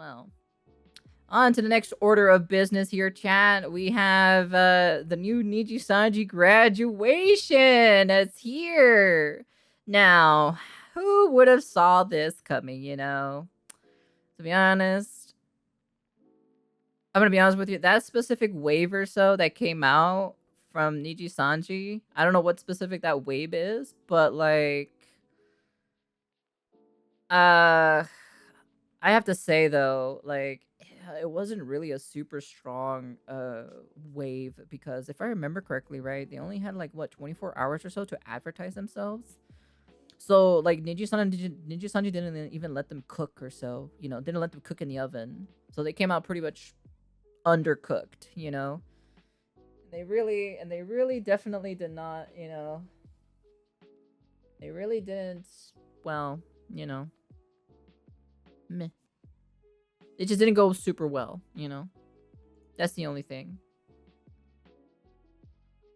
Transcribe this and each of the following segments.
well, on to the next order of business here, chat. We have the new Nijisanji graduation. It's here. Now, who would have saw this coming, you know? To be honest, I'm going to be honest with you. That specific wave or so that came out from Nijisanji, I don't know what specific that wave is, but like, I have to say though, like, it wasn't really a super strong wave, because if I remember correctly, right, they only had like what 24 hours or so to advertise themselves. So like Nijisanji didn't even let them cook or so, you know, didn't let them cook in the oven. So they came out pretty much undercooked, you know. They really definitely did not, you know. They really didn't, well, you know. Meh. It just didn't go super well, you know. That's the only thing.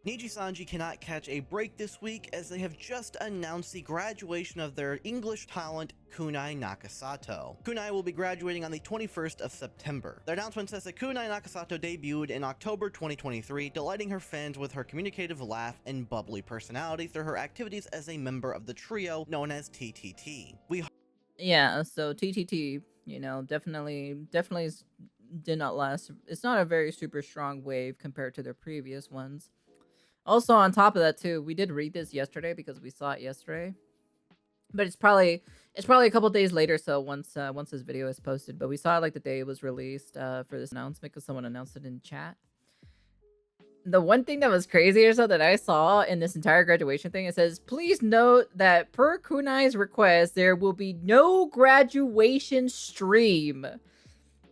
Nijisanji cannot catch a break this week as they have just announced the graduation of their English talent, Kunai Nakasato. Kunai will be graduating on the 21st of September. Their announcement says that Kunai Nakasato debuted in October 2023, delighting her fans with her communicative laugh and bubbly personality through her activities as a member of the trio known as TTT. Yeah, so TTT, you know, definitely did not last. It's not a very super strong wave compared to their previous ones. Also, on top of that too, we did read this yesterday because we saw it yesterday. But it's probably a couple days later, so once this video is posted. But we saw it like the day it was released for this announcement because someone announced it in chat. The one thing that was crazy or so that I saw in this entire graduation thing, it says, please note that per Kunai's request, there will be no graduation stream.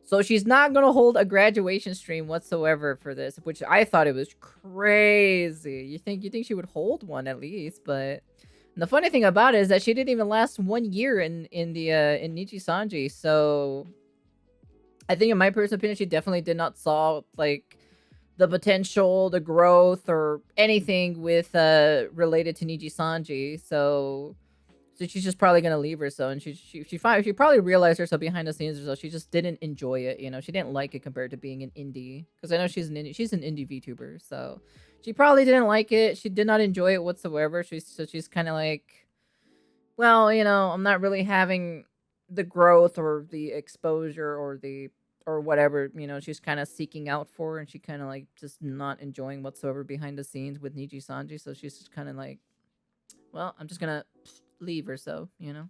So she's not going to hold a graduation stream whatsoever for this, which I thought it was crazy. You think she would hold one at least, but the funny thing about it is that she didn't even last 1 year in Nijisanji. So I think in my personal opinion, she definitely did not saw like the potential, the growth, or anything with related to Nijisanji. So she's just probably gonna leave her. So, and she probably realized herself behind the scenes or so. She just didn't enjoy it. You know, she didn't like it compared to being an indie. Because I know she's an indie VTuber. So she probably didn't like it. She did not enjoy it whatsoever. She's kind of like, well, you know, I'm not really having the growth or the exposure or whatever, you know, she's kind of seeking out for, and she kind of like just not enjoying whatsoever behind the scenes with Nijisanji. So she's just kind of like, well, I'm just gonna leave her, so, you know.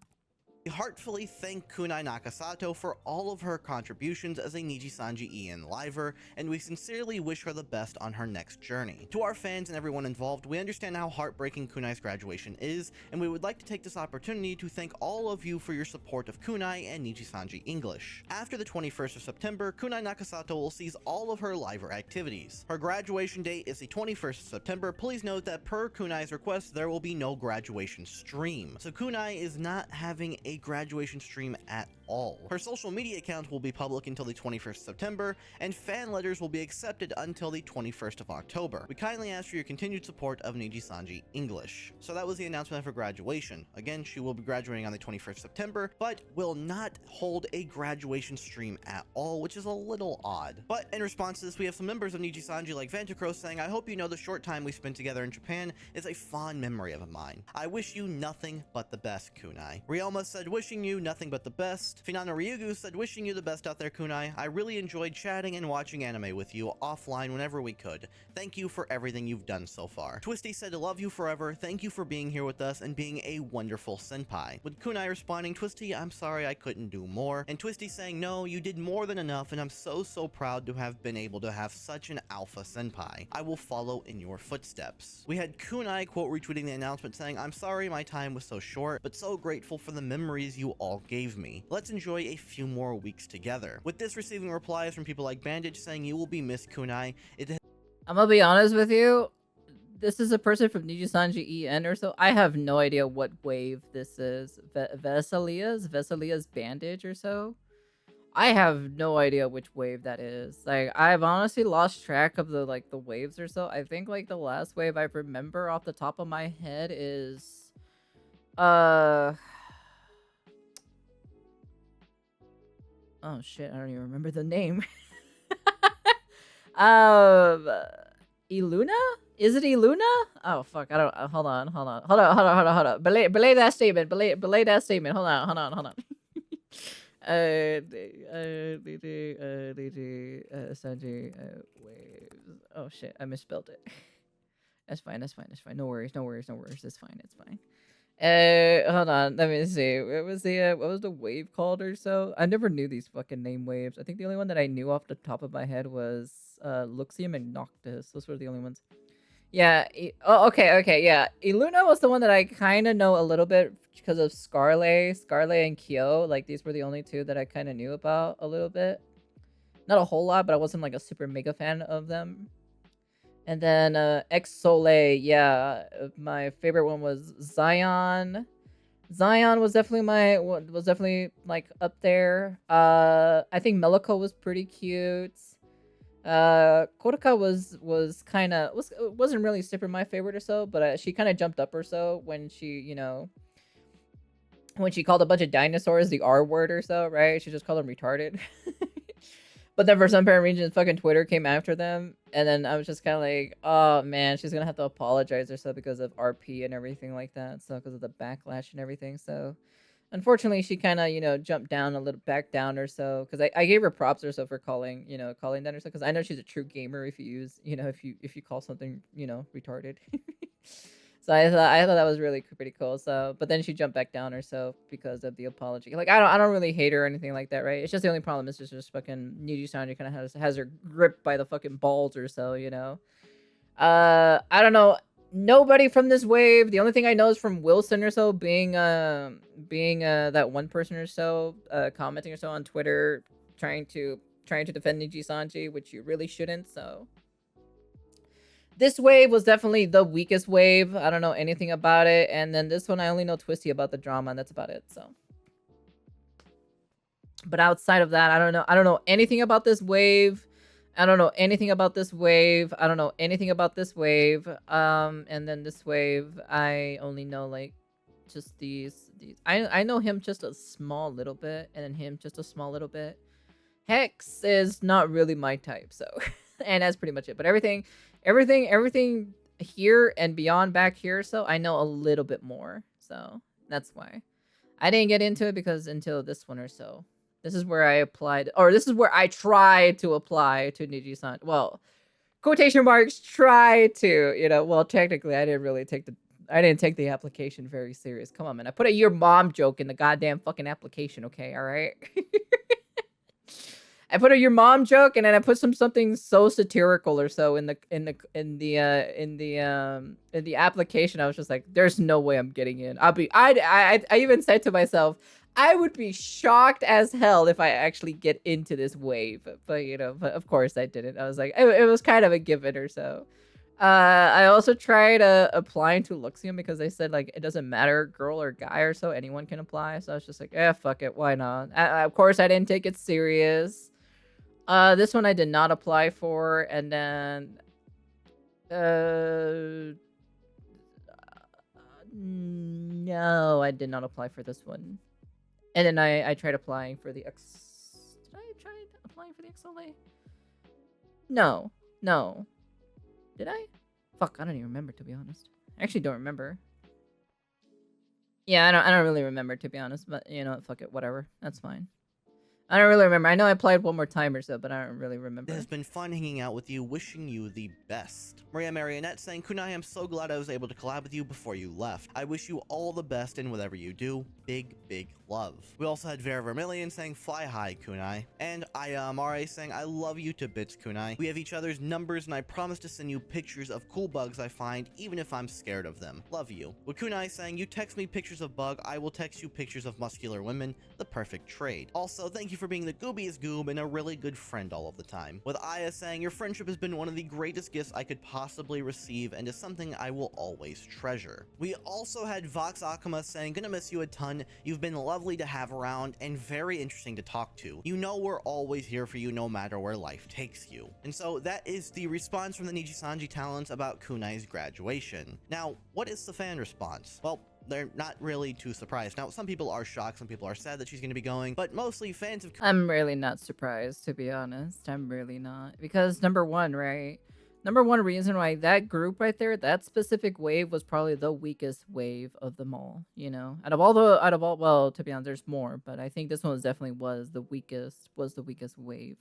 We heartfully thank Kunai Nakasato for all of her contributions as a Nijisanji EN liver, and we sincerely wish her the best on her next journey. To our fans and everyone involved, we understand how heartbreaking Kunai's graduation is, and we would like to take this opportunity to thank all of you for your support of Kunai and Nijisanji English. After the 21st of September, Kunai Nakasato will cease all of her liver activities. Her graduation date is the 21st of September. Please note that per Kunai's request, there will be no graduation stream. So Kunai is not having a graduation stream at all. Her social media account will be public until the 21st of September, and fan letters will be accepted until the 21st of October. We kindly ask for your continued support of Nijisanji English. So that was the announcement of her graduation. Again, she will be graduating on the 21st of September, but will not hold a graduation stream at all, which is a little odd. But in response to this, we have some members of Nijisanji like Vantacrow saying, I hope you know the short time we spent together in Japan is a fond memory of mine. I wish you nothing but the best, Kunai. Ryoma said, wishing you nothing but the best. Finana Ryugu said, wishing you the best out there, Kunai. I really enjoyed chatting and watching anime with you offline whenever we could. Thank you for everything you've done so far. Twisty said, love you forever. Thank you for being here with us and being a wonderful senpai. With Kunai responding, Twisty, I'm sorry I couldn't do more. And Twisty saying, no, you did more than enough, and I'm so proud to have been able to have such an alpha senpai. I will follow in your footsteps. We had Kunai quote retweeting the announcement saying, I'm sorry my time was so short, but so grateful for the memories you all gave me. Let's enjoy a few more weeks together. With this receiving replies from people like Bandage saying you will be missed, Kunai. I'm gonna be honest with you. This is a person from Nijisanji EN or so. I have no idea what wave this is. Vesalia's bandage or so. I have no idea which wave that is. Like, I've honestly lost track of the waves or so. I think like the last wave I remember off the top of my head is Oh shit, I don't even remember the name. um, Iluna? Is it Iluna? Oh fuck, I don't. Hold on, hold on, hold on, hold on, hold on, hold on. Belay that statement. Belay that statement. Hold on, hold on, hold on. Sanji, waves. Oh shit, I misspelled it. That's fine. That's fine. That's fine. No worries. No worries. No worries. It's fine. It's fine. Hold on. Let me see. What was the wave called or so? I never knew these fucking name waves. I think the only one that I knew off the top of my head was Luxium and Noctis. Those were the only ones. Yeah. Oh, okay. Okay. Yeah. Iluna was the one that I kind of know a little bit because of Scarlet and Kyo. Like these were the only two that I kind of knew about a little bit. Not a whole lot, but I wasn't like a super mega fan of them. And then Ex Soleil, yeah, my favorite one was Zion. Zion was definitely like up there. I think Meliko was pretty cute. Kodaka wasn't really super my favorite or so, but she kind of jumped up or so when she when she called a bunch of dinosaurs the R word or so, right? She just called them retarded. But then for some apparent reason, fucking Twitter came after them. And then I was just kind of like, oh man, she's going to have to apologize or so because of RP and everything like that. So because of the backlash and everything. So unfortunately, she kind of, jumped down a little, back down or so. Because I gave her props or so for calling that or so. Because I know she's a true gamer if you use, if you call something, retarded. So I thought that was really pretty cool. So, but then she jumped back down or so because of the apology. Like I don't really hate her or anything like that, right? It's just the only problem is just fucking Nijisanji kind of has her gripped by the fucking balls or so, I don't know. Nobody from this wave. The only thing I know is from Wilson or so being that one person or so commenting or so on Twitter trying to defend Nijisanji, which you really shouldn't. So. This wave was definitely the weakest wave. I don't know anything about it. And then this one, I only know Twisty about the drama, and that's about it. So, but outside of that, I don't know. I don't know anything about this wave. I don't know anything about this wave. I don't know anything about this wave. And then this wave, I only know like just these. I know him just a small little bit, and then him just a small little bit. Hex is not really my type, so and that's pretty much it. But everything here and beyond back here, so I know a little bit more. So that's why I didn't get into it because until this one or so. This is where I applied, or this is where I tried to apply to Niji-san. Well, quotation marks, try to, well, technically I didn't take the application very serious. Come on, man. I put a your mom joke in the goddamn fucking application, okay? All right? I put a your mom joke, and then I put something so satirical or so in the application. I was just like, "There's no way I'm getting in." I even said to myself, I would be shocked as hell if I actually get into this wave. But but of course I didn't. I was like, it was kind of a given or so. I also tried applying to Luxium because they said like it doesn't matter girl or guy or so, anyone can apply. So I was just like, fuck it, why not? Of course I didn't take it serious. This one I did not apply for, and then no, I did not apply for this one. And then I tried applying for the X. Did I try applying for the XLA? No. Did I? Fuck, I don't even remember, to be honest. I actually don't remember. Yeah, I don't really remember, to be honest. But fuck it, whatever. That's fine. I don't really remember. I know I applied one more time or so, but I don't really remember. It has been fun hanging out with you, wishing you the best. Maria Marionette saying, Kunai, I'm so glad I was able to collab with you before you left. I wish you all the best in whatever you do. Big, big love. We also had Vera Vermilion saying, fly high, Kunai. And Mare saying, I love you to bits, Kunai. We have each other's numbers, and I promise to send you pictures of cool bugs I find, even if I'm scared of them. Love you. With Kunai saying, you text me pictures of bug, I will text you pictures of muscular women. The perfect trade. Also, thank you for being the goobiest goob and a really good friend all of the time. With Aya saying, your friendship has been one of the greatest gifts I could possibly receive and is something I will always treasure. We also had Vox Akama saying, gonna miss you a ton. You've been lovely to have around and very interesting to talk to. You know we're always here for you no matter where life takes you. And so that is the response from the Nijisanji talents about Kunai's graduation. Now, what is the fan response? Well, they're not really too surprised. Now, some people are shocked, some people are sad that she's going to be going, but mostly fans of I'm really not surprised, to be honest. I'm really not. Because number one, right? Number one reason why that group right there, that specific wave was probably the weakest wave of them all, you know? Well, to be honest, there's more, but I think this one was the weakest wave.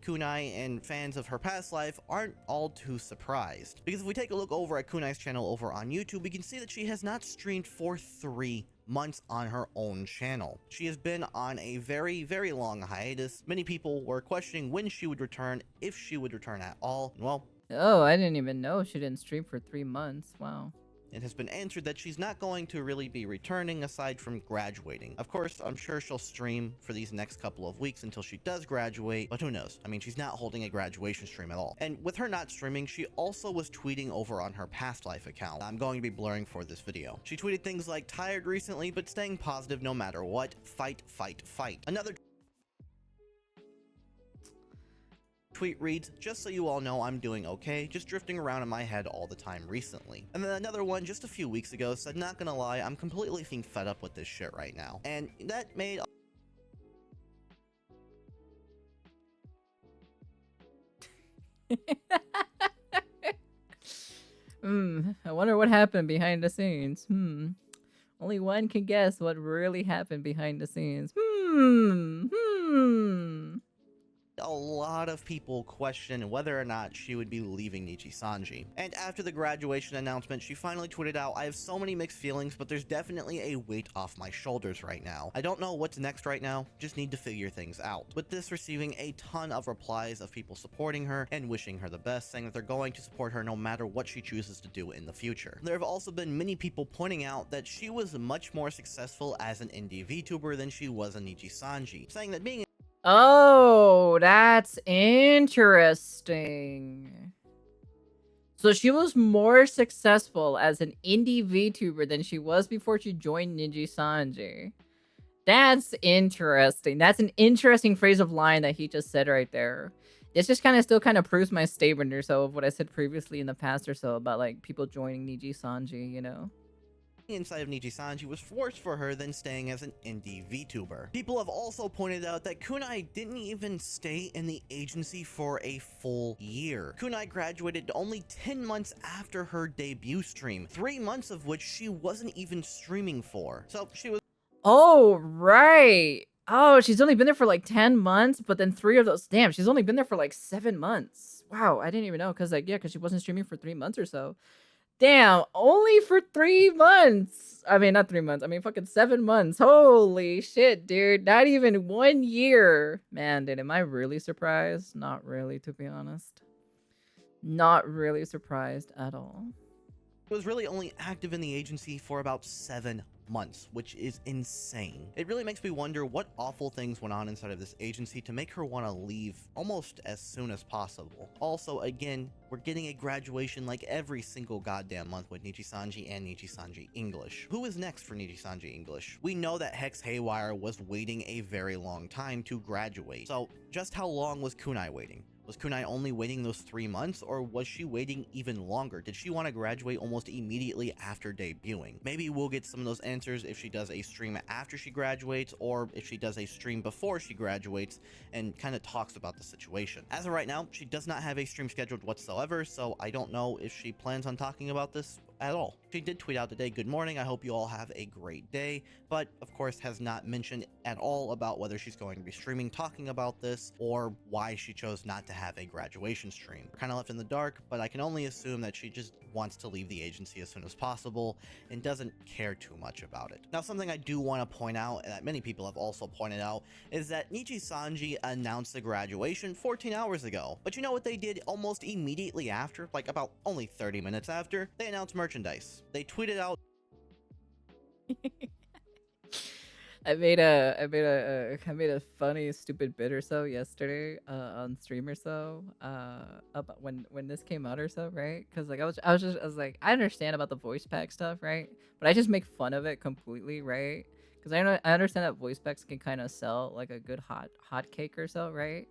Kunai and fans of her past life aren't all too surprised. Because if we take a look over at Kunai's channel over on YouTube, we can see that she has not streamed for 3 months on her own channel. She has been on a very, very long hiatus. Many people were questioning when she would return, if she would return at all. Well, oh, I didn't even know she didn't stream for 3 months. Wow. it has been answered that she's not going to really be returning aside from graduating. Of course, I'm sure she'll stream for these next couple of weeks until she does graduate, but who knows? I mean, she's not holding a graduation stream at all. And with her not streaming, she also was tweeting over on her past life account. I'm going to be blurring for this video. She tweeted things like, tired recently, but staying positive no matter what. Fight, fight, fight. Another tweet reads, just so you all know, I'm doing okay, just drifting around in my head all the time recently. And then another one just a few weeks ago said, not gonna lie, I'm completely fed up with this shit right now. And that made I wonder what happened behind the scenes. Only one can guess what really happened behind the scenes. a lot of people question whether or not she would be leaving Nijisanji. And after the graduation announcement, she finally tweeted out, I have so many mixed feelings, but there's definitely a weight off my shoulders right now. I don't know what's next right now, just need to figure things out. With this receiving a ton of replies of people supporting her and wishing her the best, saying that they're going to support her no matter what she chooses to do in the future. There have also been many people pointing out that she was much more successful as an indie VTuber than she was a Nijisanji, saying that being Oh, that's interesting. So she was more successful as an indie VTuber than she was before she joined Nijisanji. That's interesting. That's an interesting phrase of line that he just said right there. This just still proves my statement or so of what I said previously in the past or so about like people joining Nijisanji, you know? Inside of Nijisanji was worse for her than staying as an indie VTuber. People have also pointed out that Kunai didn't even stay in the agency for a full year. Kunai graduated only 10 months after her debut stream, 3 months of which she wasn't even streaming for. So she was— Oh, right. Oh, she's only been there for like 10 months, but then 3 of those, damn, she's only been there for like 7 months. Wow, I didn't even know, because because she wasn't streaming for 3 months or so. Damn, only for 3 months. I mean, not 3 months. I mean, fucking 7 months. Holy shit, dude. Not even 1 year. Man, dude, am I really surprised? Not really, to be honest. Not really surprised at all. was really only active in the agency for about 7 months, which is insane. It really makes me wonder what awful things went on inside of this agency to make her want to leave almost as soon as possible. Also, again, we're getting a graduation like every single goddamn month with Nijisanji and Nijisanji English. Who is next for Nijisanji English? We know that Hex Haywire was waiting a very long time to graduate. So just how long was Kunai waiting? Was Kunai only waiting those 3 months, or was she waiting even longer? Did she want to graduate almost immediately after debuting? Maybe we'll get some of those answers if she does a stream after she graduates, or if she does a stream before she graduates and kind of talks about the situation. As of right now, she does not have a stream scheduled whatsoever, so I don't know if she plans on talking about this at all. She did tweet out today, good morning, I hope you all have a great day, but of course has not mentioned at all about whether she's going to be streaming talking about this or why she chose not to have a graduation stream. We're kind of left in the dark, but I can only assume that she just wants to leave the agency as soon as possible and doesn't care too much about it. Now, something I do want to point out, and that many people have also pointed out, is that Nijisanji announced the graduation 14 hours ago. But you know what they did almost immediately after? Like about only 30 minutes after? They announced merchandise. They tweeted out I made a funny stupid bit or so yesterday on stream or so about when this came out or so, right? Because like I was like, I understand about the voice pack stuff, right? But I just make fun of it completely, right? Because I understand that voice packs can kind of sell like a good hot cake or so, right?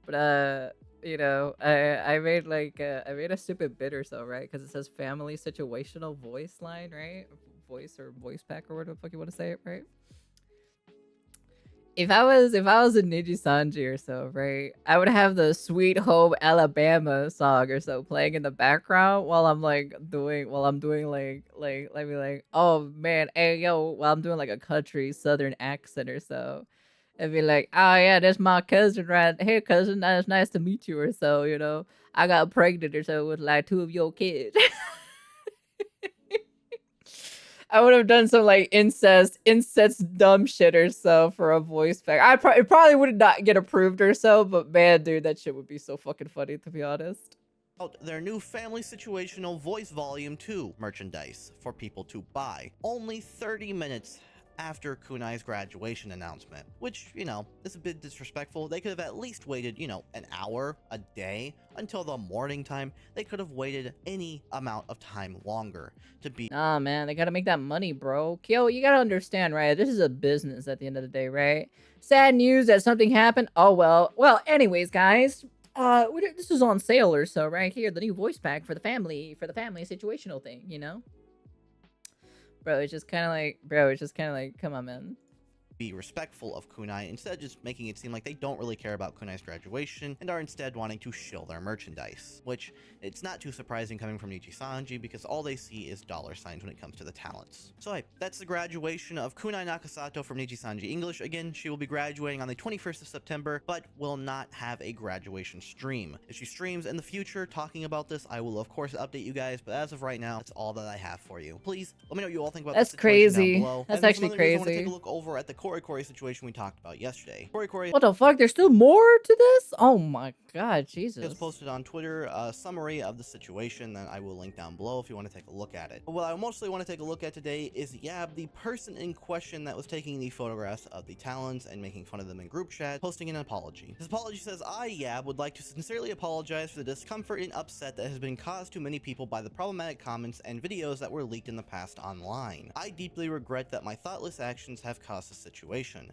But you know, I made like I made a stupid bit or so, right? Because it says family situational voice line, right? voice or voice pack or whatever the fuck you want to say it, right? If I was a Nijisanji or so, right, I would have the Sweet Home Alabama song or so playing in the background while I'm doing like let me like, oh man, hey yo, while I'm doing like a country southern accent or so. And be like, oh yeah, that's my cousin right here, cousin. That's nice to meet you or so, you know. I got pregnant or so with like 2 of your kids. I would have done some like incest dumb shit or so for a voice pack. It probably would not get approved or so, but man, dude, that shit would be so fucking funny to be honest. Their new Family Situational Voice Volume 2 merchandise for people to buy. Only 30 minutes after Kunai's graduation announcement, which, you know, is a bit disrespectful. They could have at least waited, you know, an hour, a day, until the morning time. They could have waited any amount of time longer to be. Nah, man, they gotta make that money, bro. Kyo, you gotta understand, right? This is a business at the end of the day, right? Sad news that something happened. Oh, well. Well, anyways, guys, this is on sale or so, right here. The new voice pack for the family situational thing, you know? Bro, it's just kind of like, come on, man. Be respectful of Kunai instead of just making it seem like they don't really care about Kunai's graduation and are instead wanting to shill their merchandise, which it's not too surprising coming from Nijisanji because all they see is dollar signs when it comes to the talents. So hey, that's the graduation of Kunai Nakasato from Nijisanji English. Again, she will be graduating on the 21st of September, but will not have a graduation stream. If she streams in the future talking about this, I will of course update you guys, but as of right now, that's all that I have for you. Please let me know what you all think about this situation down below. That's actually crazy. I want to take a look over at the Kori situation we talked about yesterday. Kori. What the fuck? There's still more to this? Oh my god, Jesus. Just posted on Twitter a summary of the situation that I will link down below if you want to take a look at it. But what I mostly want to take a look at today is Yab, the person in question that was taking the photographs of the talents and making fun of them in group chat, posting an apology. His apology says, I, Yab, would like to sincerely apologize for the discomfort and upset that has been caused to many people by the problematic comments and videos that were leaked in the past online. I deeply regret that my thoughtless actions have caused the situation.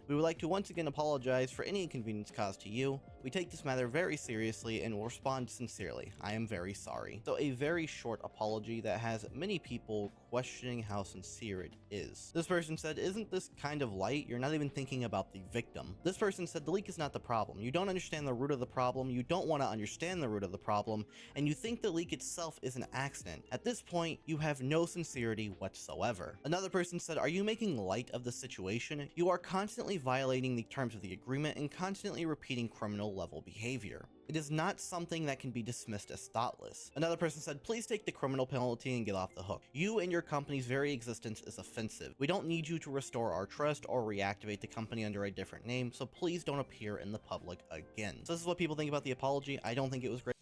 We would like to once again apologize for any inconvenience caused to you. We take this matter very seriously and will respond sincerely. I am very sorry. So a very short apology that has many people questioning how sincere it is. This person said, isn't this kind of light? You're not even thinking about the victim. This person said, the leak is not the problem. You don't understand the root of the problem. You don't want to understand the root of the problem. And you think the leak itself is an accident. At this point, you have no sincerity whatsoever. Another person said, are you making light of the situation? You are constantly violating the terms of the agreement and constantly repeating criminal level behavior. It is not something that can be dismissed as thoughtless. Another person said, please take the criminal penalty and get off the hook. You and your company's very existence is offensive. We don't need you to restore our trust or reactivate the company under a different name, so please don't appear in the public again. So this is what people think about the apology. I don't think it was great.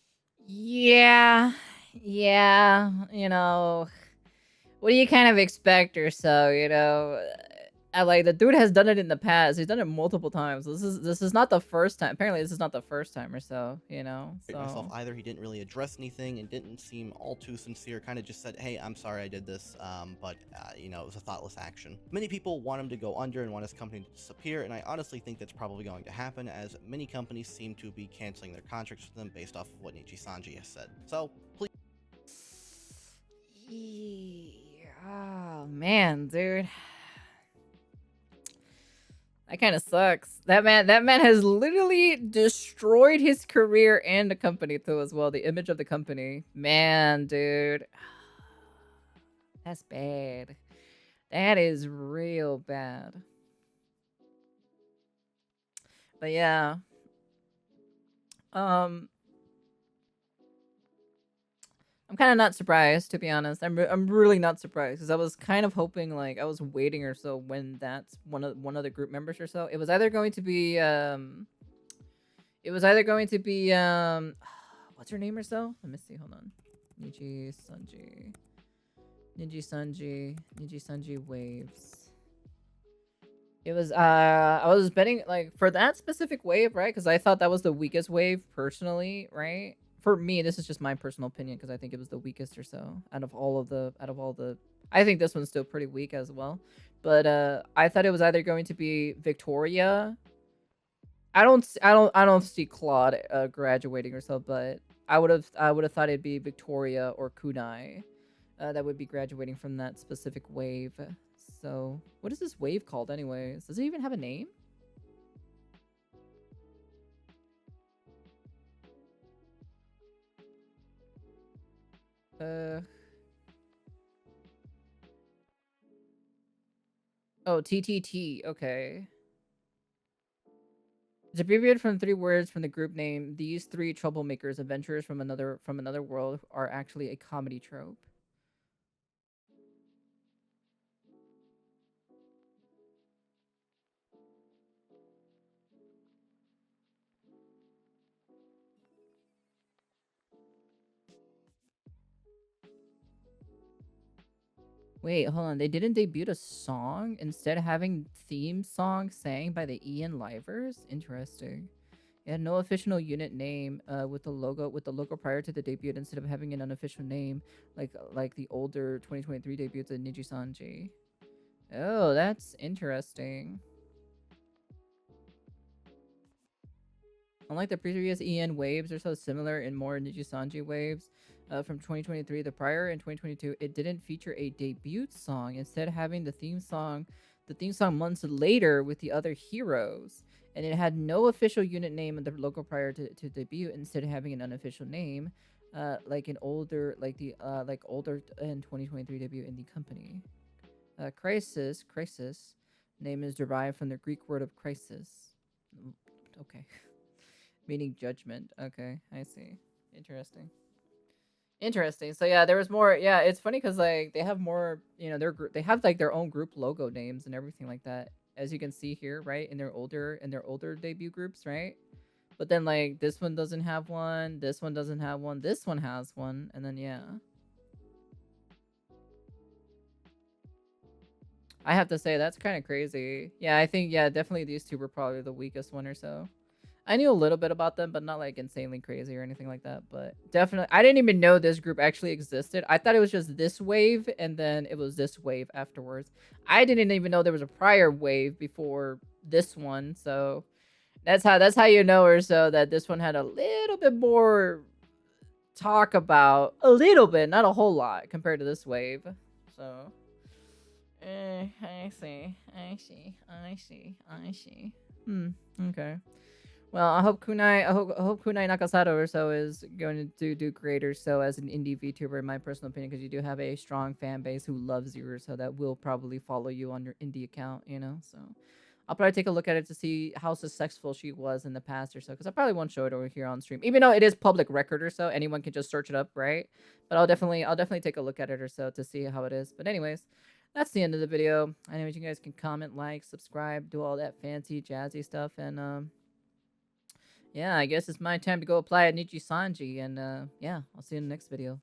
Yeah, you know, what do you kind of expect or so, you know? Like the dude has done it in the past. He's done it multiple times. This is not the first time. Apparently, this is not the first time or so. You know. So. Myself either. He didn't really address anything and didn't seem all too sincere. Kind of just said, "Hey, I'm sorry I did this, but you know, it was a thoughtless action." Many people want him to go under and want his company to disappear, and I honestly think that's probably going to happen, as many companies seem to be canceling their contracts with them based off of what Nijisanji has said. So please. Oh man, dude. That kind of sucks. That man has literally destroyed his career and the company too as well. The image of the company. Man, dude. That's bad. That is real bad. But yeah. I'm kind of not surprised, to be honest. I'm really not surprised because I was kind of hoping, like, I was waiting or so when that's one of the group members or so. It was either going to be what's her name or so? Let me see. Hold on. Nijisanji waves. It was I was betting like for that specific wave, right? Because I thought that was the weakest wave personally, right? For me, this is just my personal opinion because I think it was the weakest or so out of all the. I think this one's still pretty weak as well, but I thought it was either going to be Victoria. I don't see Claude graduating or so, but I would have thought it'd be Victoria or Kunai. that would be graduating from that specific wave. So, what is this wave called anyways? Does it even have a name? Oh, TTT. Okay. It's abbreviated from 3 words from the group name. These 3 troublemakers, adventurers from another world, are actually a comedy trope. Wait, hold on. They didn't debut a song, instead of having theme song sang by the Ian Livers? Interesting. It had no official unit name with the logo prior to the debut instead of having an unofficial name like the older 2023 debuts of Nijisanji. Oh, that's interesting. Unlike the previous EN waves are so similar in more Nijisanji waves from 2023, the prior in 2022, it didn't feature a debut song, instead having the theme song months later with the other heroes. And it had no official unit name in the logo prior to debut, instead of having an unofficial name, like older in 2023 debut in the company. Crisis name is derived from the Greek word of crisis. Okay. Meaning judgment. Okay, I see. Interesting. So yeah, there was more. Yeah, it's funny because like they have more. You know, they have like their own group logo names and everything like that, as you can see here, right? In their older debut groups, right? But then like this one doesn't have one. This one doesn't have one. This one has one, and then yeah. I have to say that's kind of crazy. Yeah, I think definitely these two were probably the weakest one or so. I knew a little bit about them, but not like insanely crazy or anything like that. But definitely, I didn't even know this group actually existed. I thought it was just this wave, and then it was this wave afterwards. I didn't even know there was a prior wave before this one. So that's how you know or so that this one had a little bit more talk about, a little bit, not a whole lot compared to this wave. So, I see. Okay. Well, I hope Kunai Nakasato or so is going to do great or so as an indie VTuber, in my personal opinion, because you do have a strong fan base who loves you or so that will probably follow you on your indie account, you know. So I'll probably take a look at it to see how successful she was in the past or so, because I probably won't show it over here on stream, even though it is public record or so. Anyone can just search it up, right? But I'll definitely take a look at it or so to see how it is. But anyways, that's the end of the video. Anyways, you guys can comment, like, subscribe, do all that fancy jazzy stuff, and yeah, I guess it's my time to go apply at Nijisanji, and yeah, I'll see you in the next video.